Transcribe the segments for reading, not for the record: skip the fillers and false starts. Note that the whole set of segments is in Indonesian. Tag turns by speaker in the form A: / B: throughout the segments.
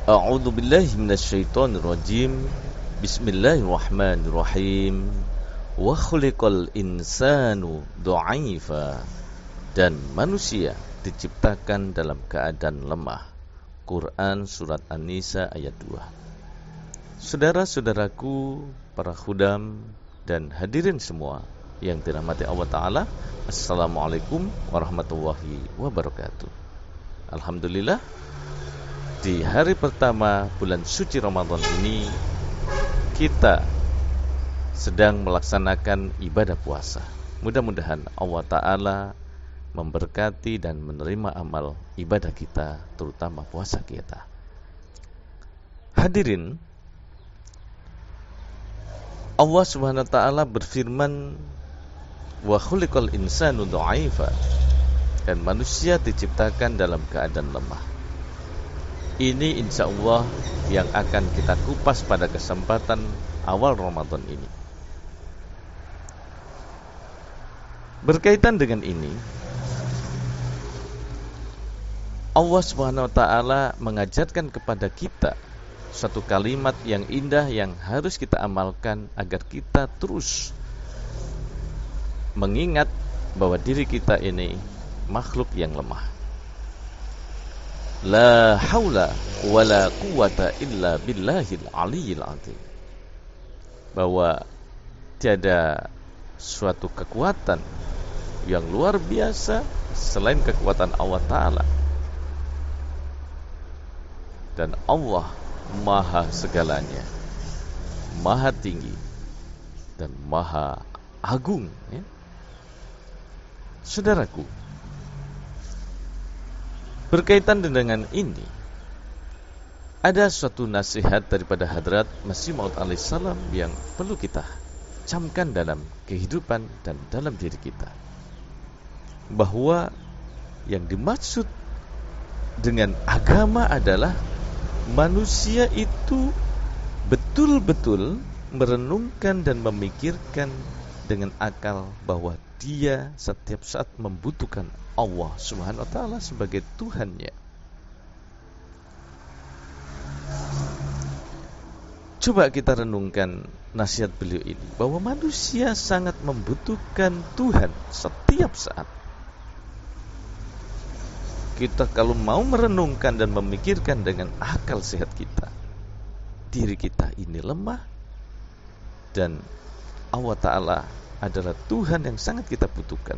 A: A'udzu billahi minasyaitonir rajim. Bismillahirrahmanirrahim. Wa khuliqal insanu dha'ifa. Dan manusia diciptakan dalam keadaan lemah. Quran surat An-Nisa ayat 2. Saudara-saudaraku, para khudam dan hadirin semua yang dirahmati Allah Ta'ala, Assalamualaikum warahmatullahi wabarakatuh. Alhamdulillah, di hari pertama bulan suci Ramadan ini kita sedang melaksanakan ibadah puasa. Mudah-mudahan Allah Ta'ala memberkati dan menerima amal ibadah kita, terutama puasa kita. Hadirin, Allah Subhanahu wa Ta'ala berfirman, wa khuliqal insanu dha'ifa, dan manusia diciptakan dalam keadaan lemah. Ini insya Allah yang akan kita kupas pada kesempatan awal Ramadan ini. Berkaitan dengan ini, Allah Subhanahu wa Ta'ala mengajarkan kepada kita satu kalimat yang indah yang harus kita amalkan agar kita terus mengingat bahwa diri kita ini makhluk yang lemah. La haula wa la quwata illa billahil aliyyil azim. Bahwa tiada suatu kekuatan yang luar biasa selain kekuatan Allah Ta'ala. Dan Allah Maha segalanya, Maha tinggi dan Maha agung, ya. Saudaraku, berkaitan dengan ini, ada suatu nasihat daripada Hadrat Masih Maud alaihissalam yang perlu kita camkan dalam kehidupan dan dalam diri kita, bahwa yang dimaksud dengan agama adalah manusia itu betul-betul merenungkan dan memikirkan dengan akal bahwa dia setiap saat membutuhkan Allah Subhanahu wa Ta'ala sebagai Tuhannya. Coba kita renungkan nasihat beliau ini, bahwa manusia sangat membutuhkan Tuhan setiap saat. Kita kalau mau merenungkan dan memikirkan dengan akal sehat kita, diri kita ini lemah, dan Allah Ta'ala adalah Tuhan yang sangat kita butuhkan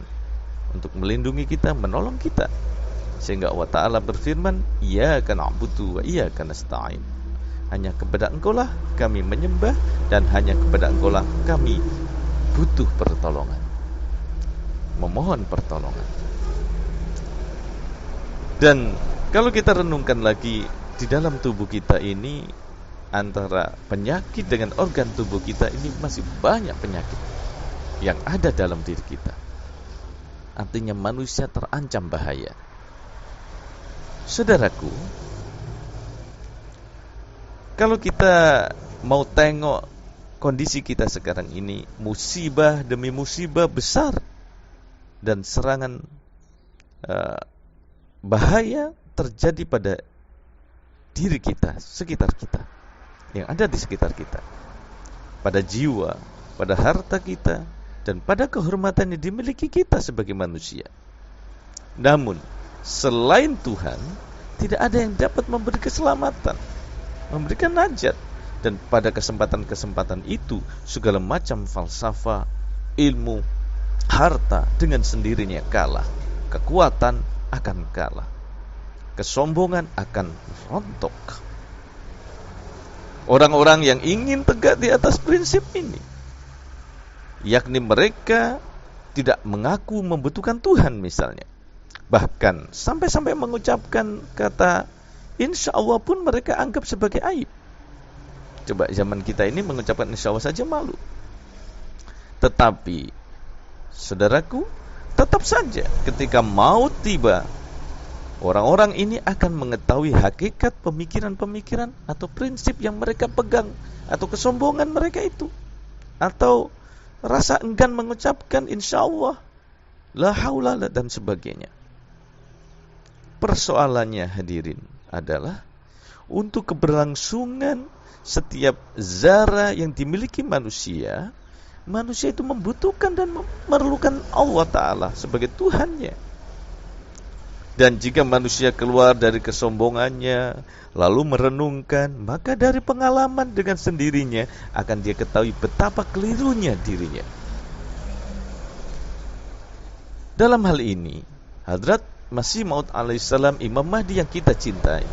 A: untuk melindungi kita, menolong kita. Sehingga Allah Ta'ala berfirman, iyyaka na'budu wa iyyaka nasta'in. Hanya kepada Engkaulah kami menyembah, dan hanya kepada Engkaulah kami butuh pertolongan, memohon pertolongan. Dan kalau kita renungkan lagi, di dalam tubuh kita ini, antara penyakit dengan organ tubuh kita ini masih banyak penyakit yang ada dalam diri kita. Artinya manusia terancam bahaya. Saudaraku, kalau kita mau tengok kondisi kita sekarang ini, musibah demi musibah besar dan serangan bahaya terjadi pada diri kita, sekitar kita, yang ada di sekitar kita, pada jiwa, pada harta kita, dan pada kehormatan yang dimiliki kita sebagai manusia. Namun, selain Tuhan, tidak ada yang dapat memberi keselamatan, memberikan najat. Dan pada kesempatan-kesempatan itu, segala macam falsafah, ilmu, harta dengan sendirinya kalah. Kekuatan akan kalah. Kesombongan akan rontok. Orang-orang yang ingin tegak di atas prinsip ini, yakni mereka tidak mengaku membutuhkan Tuhan misalnya, bahkan sampai-sampai mengucapkan kata insya Allah pun mereka anggap sebagai aib. Coba zaman kita ini mengucapkan insya Allah saja malu. Tetapi saudaraku, tetap saja ketika maut tiba, orang-orang ini akan mengetahui hakikat pemikiran-pemikiran atau prinsip yang mereka pegang, atau kesombongan mereka itu, atau rasa enggan mengucapkan insya Allah, la haula dan sebagainya. Persoalannya hadirin adalah untuk keberlangsungan setiap zara yang dimiliki manusia, manusia itu membutuhkan dan memerlukan Allah Ta'ala sebagai Tuhannya. Dan jika manusia keluar dari kesombongannya, lalu merenungkan, maka dari pengalaman dengan sendirinya akan dia ketahui betapa kelirunya dirinya. Dalam hal ini, Hadrat Masih Maud alaihissalam, Imam Mahdi yang kita cintai,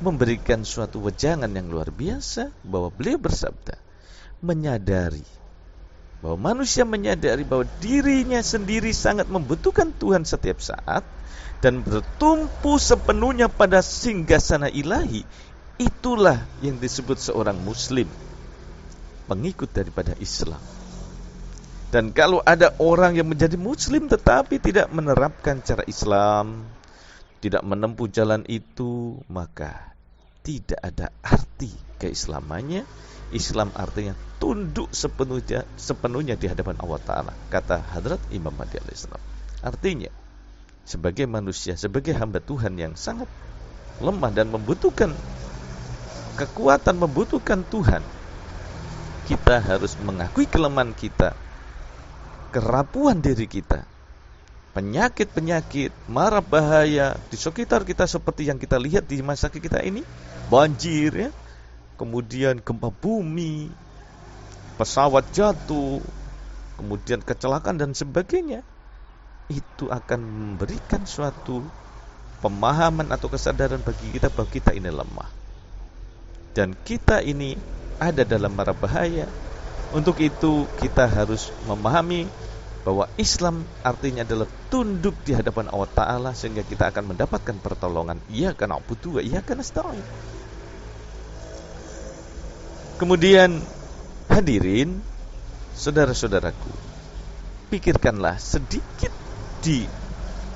A: memberikan suatu wejangan yang luar biasa, bahwa beliau bersabda, menyadari bahwa manusia menyadari bahwa dirinya sendiri sangat membutuhkan Tuhan setiap saat dan bertumpu sepenuhnya pada singgasana ilahi, itulah yang disebut seorang muslim, pengikut daripada Islam. Dan kalau ada orang yang menjadi muslim tetapi tidak menerapkan cara Islam, tidak menempuh jalan itu, maka tidak ada arti keislamannya. Islam artinya tunduk sepenuhnya di hadapan Allah Ta'ala, kata Hadrat Imam Mahdi alaihissalam. Artinya, sebagai manusia, sebagai hamba Tuhan yang sangat lemah dan membutuhkan kekuatan, membutuhkan Tuhan, kita harus mengakui kelemahan kita, kerapuhan diri kita, penyakit-penyakit, mara bahaya di sekitar kita seperti yang kita lihat di masa kita ini, banjir ya, kemudian gempa bumi, pesawat jatuh, kemudian kecelakaan dan sebagainya. Itu akan memberikan suatu pemahaman atau kesadaran bagi kita bahwa kita ini lemah dan kita ini ada dalam mara bahaya. Untuk itu kita harus memahami bahwa Islam artinya adalah tunduk di hadapan Allah Ta'ala, sehingga kita akan mendapatkan pertolongan. Iyyaka na'budu wa iyyaka nasta'in. Kemudian hadirin, saudara-saudaraku, pikirkanlah sedikit di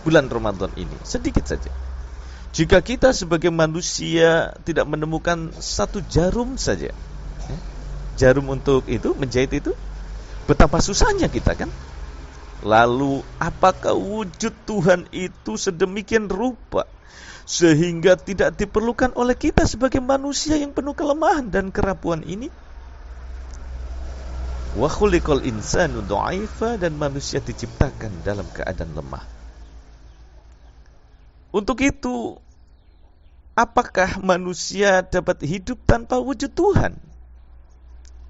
A: bulan Ramadan ini, sedikit saja. Jika kita sebagai manusia tidak menemukan satu jarum saja, jarum untuk itu, menjahit itu, betapa susahnya kita kan? Lalu apakah wujud Tuhan itu sedemikian rupa sehingga tidak diperlukan oleh kita sebagai manusia yang penuh kelemahan dan kerapuan ini? Wa khuliqal insanu dha'ifa, dan manusia diciptakan dalam keadaan lemah. Untuk itu, apakah manusia dapat hidup tanpa wujud Tuhan?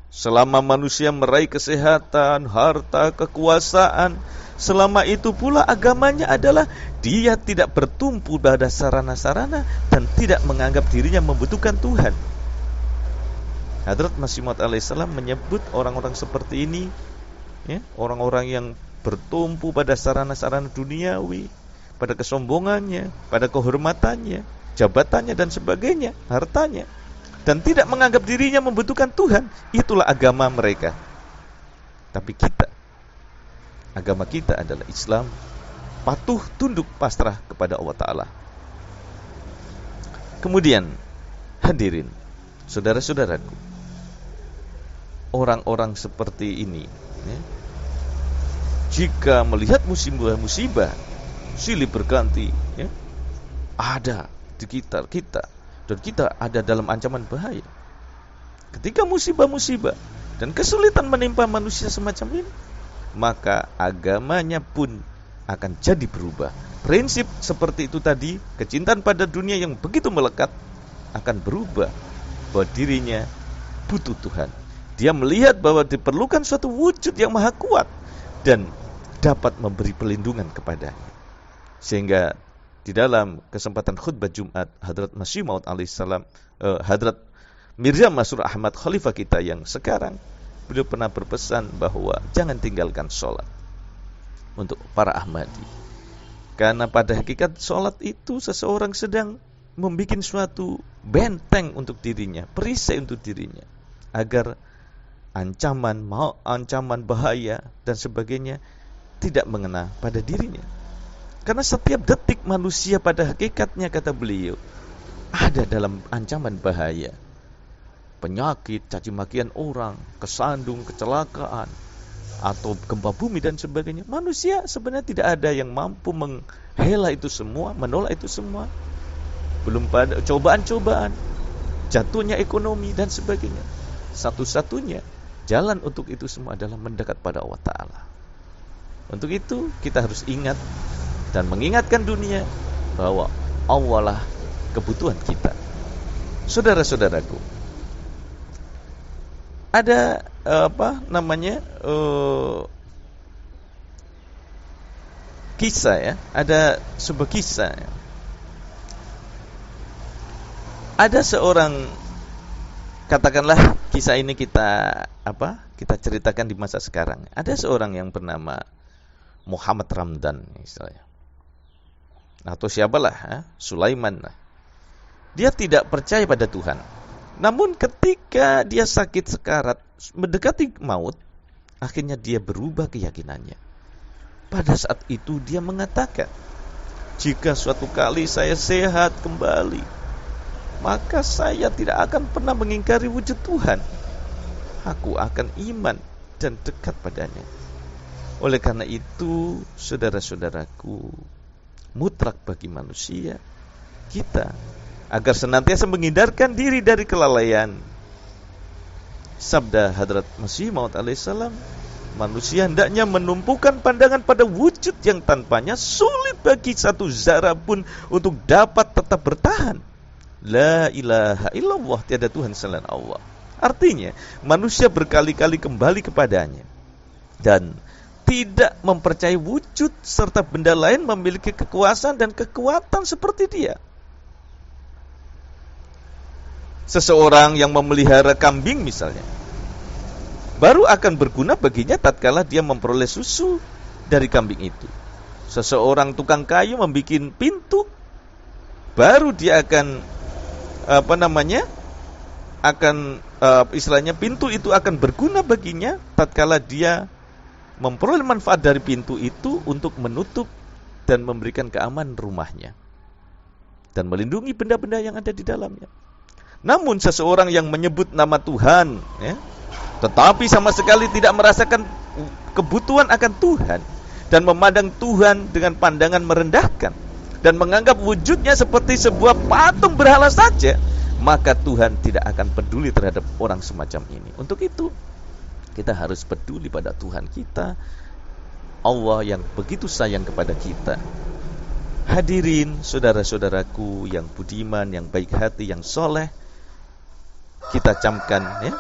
A: Selama manusia meraih kesehatan, harta, kekuasaan, selama itu pula agamanya adalah dia tidak bertumpu pada sarana-sarana dan tidak menganggap dirinya membutuhkan Tuhan. Hadrat Masih Maud alaihissalam menyebut orang-orang seperti ini, ya, orang-orang yang bertumpu pada sarana-sarana duniawi, pada kesombongannya, pada kehormatannya, jabatannya dan sebagainya, hartanya, dan tidak menganggap dirinya membutuhkan Tuhan. Itulah agama mereka. Tapi kita, agama kita adalah Islam, patuh, tunduk, pasrah kepada Allah Ta'ala. Kemudian, hadirin, saudara-saudaraku, orang-orang seperti ini, ya, jika melihat musibah-musibah silih berganti, ya, ada di sekitar kita, dan kita ada dalam ancaman bahaya. Ketika musibah-musibah dan kesulitan menimpa manusia semacam ini, maka agamanya pun akan jadi berubah. Prinsip seperti itu tadi, kecintaan pada dunia yang begitu melekat, akan berubah bahwa dirinya butuh Tuhan. Dia melihat bahwa diperlukan suatu wujud yang maha kuat dan dapat memberi perlindungan kepadanya. Sehingga di dalam kesempatan khutbah Jumat, Hadrat Masih Maud alaihissalam, Hadrat Mirza Masroor Ahmad, khalifah kita yang sekarang, beliau pernah berpesan bahwa jangan tinggalkan sholat untuk para Ahmadi. Karena pada hakikat sholat itu seseorang sedang membuat suatu benteng untuk dirinya, perisai untuk dirinya, agar ancaman bahaya dan sebagainya tidak mengena pada dirinya. Karena setiap detik manusia pada hakikatnya, kata beliau, ada dalam ancaman bahaya. Penyakit, caci makian orang, kesandung, kecelakaan, atau gempa bumi dan sebagainya. Manusia sebenarnya tidak ada yang mampu menghela itu semua, menolak itu semua. belum pada cobaan-cobaan, jatuhnya ekonomi dan sebagainya. Satu-satunya jalan untuk itu semua adalah mendekat pada Allah Ta'ala. Untuk itu kita harus ingat dan mengingatkan dunia bahwa Allah lah kebutuhan kita. Saudara-saudaraku, ada kisah ya, ada sebuah kisah ya. Ada seorang, katakanlah kisah ini kita ceritakan di masa sekarang. Ada seorang yang bernama Muhammad Ramdan misalnya, atau siapalah, Sulaiman lah. Dia tidak percaya pada Tuhan. Namun ketika dia sakit sekarat, mendekati maut, akhirnya dia berubah keyakinannya. Pada saat itu dia mengatakan, jika suatu kali saya sehat kembali, maka saya tidak akan pernah mengingkari wujud Tuhan. Aku akan iman dan dekat padanya. Oleh karena itu, saudara-saudaraku, mutlak bagi manusia kita agar senantiasa menghindarkan diri dari kelalaian. Sabda Hadrat Masih Maud alaihissalam, manusia hendaknya menumpukan pandangan pada wujud yang tanpanya sulit bagi satu zarah pun untuk dapat tetap bertahan. La ilaha illallah, tiada Tuhan selain Allah. Artinya, manusia berkali-kali kembali kepadanya dan tidak mempercayai wujud serta benda lain memiliki kekuasaan dan kekuatan seperti dia. Seseorang yang memelihara kambing misalnya, baru akan berguna baginya tatkala dia memperoleh susu dari kambing itu. Seseorang tukang kayu membuat pintu, baru dia akan istilahnya pintu itu akan berguna baginya tatkala dia memperoleh manfaat dari pintu itu untuk menutup dan memberikan keamanan rumahnya dan melindungi benda-benda yang ada di dalamnya. Namun seseorang yang menyebut nama Tuhan ya, tetapi sama sekali tidak merasakan kebutuhan akan Tuhan dan memandang Tuhan dengan pandangan merendahkan dan menganggap wujudnya seperti sebuah patung berhala saja, maka Tuhan tidak akan peduli terhadap orang semacam ini. Untuk itu, kita harus peduli pada Tuhan kita, Allah yang begitu sayang kepada kita. Hadirin saudara-saudaraku yang budiman, yang baik hati, yang soleh, kita camkan ya,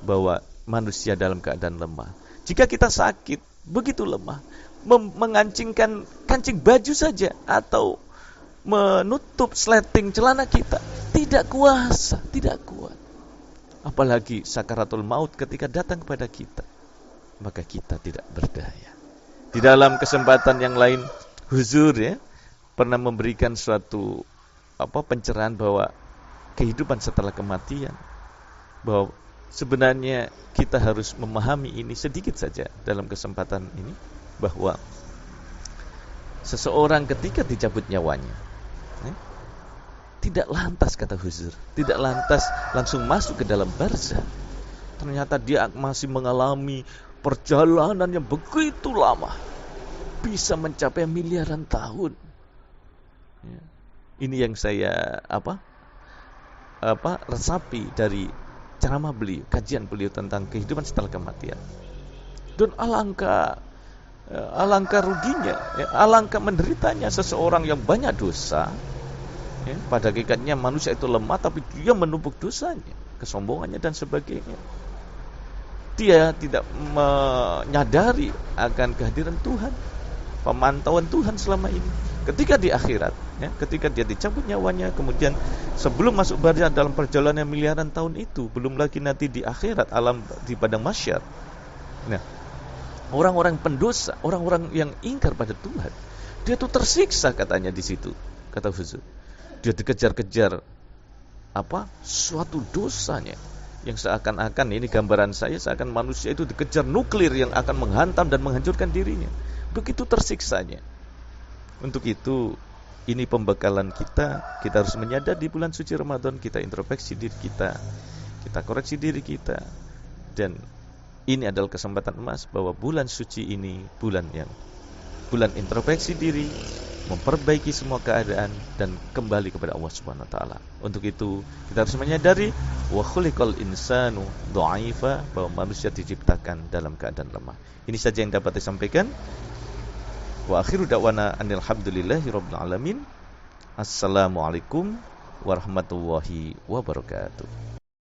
A: bahwa manusia dalam keadaan lemah. Jika kita sakit, begitu lemah, mengancingkan kancing baju saja atau menutup sleting celana kita, tidak kuasa, tidak kuat. Apalagi sakaratul maut ketika datang kepada kita, maka kita tidak berdaya. Di dalam kesempatan yang lain, Huzur ya pernah memberikan suatu pencerahan bahwa kehidupan setelah kematian, bahwa sebenarnya kita harus memahami ini sedikit saja dalam kesempatan ini, bahwa seseorang ketika dicabut nyawanya, tidak lantas, kata Huzur, tidak lantas langsung masuk ke dalam barzah. Ternyata dia masih mengalami perjalanan yang begitu lama, bisa mencapai miliaran tahun. Ini yang saya resapi dari ceramah beliau, kajian beliau tentang kehidupan setelah kematian. Dan alangkah ruginya, alangkah menderitanya seseorang yang banyak dosa. Pada hakikatnya manusia itu lemah, tapi dia menumpuk dosanya, kesombongannya dan sebagainya. Dia tidak menyadari akan kehadiran Tuhan, pemantauan Tuhan selama ini. Ketika di akhirat, ketika dia dicabut nyawanya, kemudian sebelum masuk barzah dalam perjalanan miliaran tahun itu, belum lagi nanti di akhirat, alam di padang mahsyar. Nah, orang-orang pendosa, orang-orang yang ingkar pada Tuhan, dia tuh tersiksa katanya di situ, kata Huzur. Dia dikejar-kejar suatu dosanya yang seakan-akan, ini gambaran saya, seakan manusia itu dikejar nuklir yang akan menghantam dan menghancurkan dirinya. Begitu tersiksanya. Untuk itu, ini pembekalan kita. Kita harus menyadar di bulan suci Ramadan, kita introspeksi diri kita koreksi diri kita, dan ini adalah kesempatan emas bahwa bulan suci ini bulan introspeksi diri, memperbaiki semua keadaan dan kembali kepada Allah Subhanahu wa taala. Untuk itu, kita harus menyadari wa khuliqal insanu dha'ifa, bahwa manusia diciptakan dalam keadaan lemah. Ini saja yang dapat disampaikan. Wa akhiru da'wana anil hamdulillahi rabbil alamin. Assalamualaikum warahmatullahi wabarakatuh.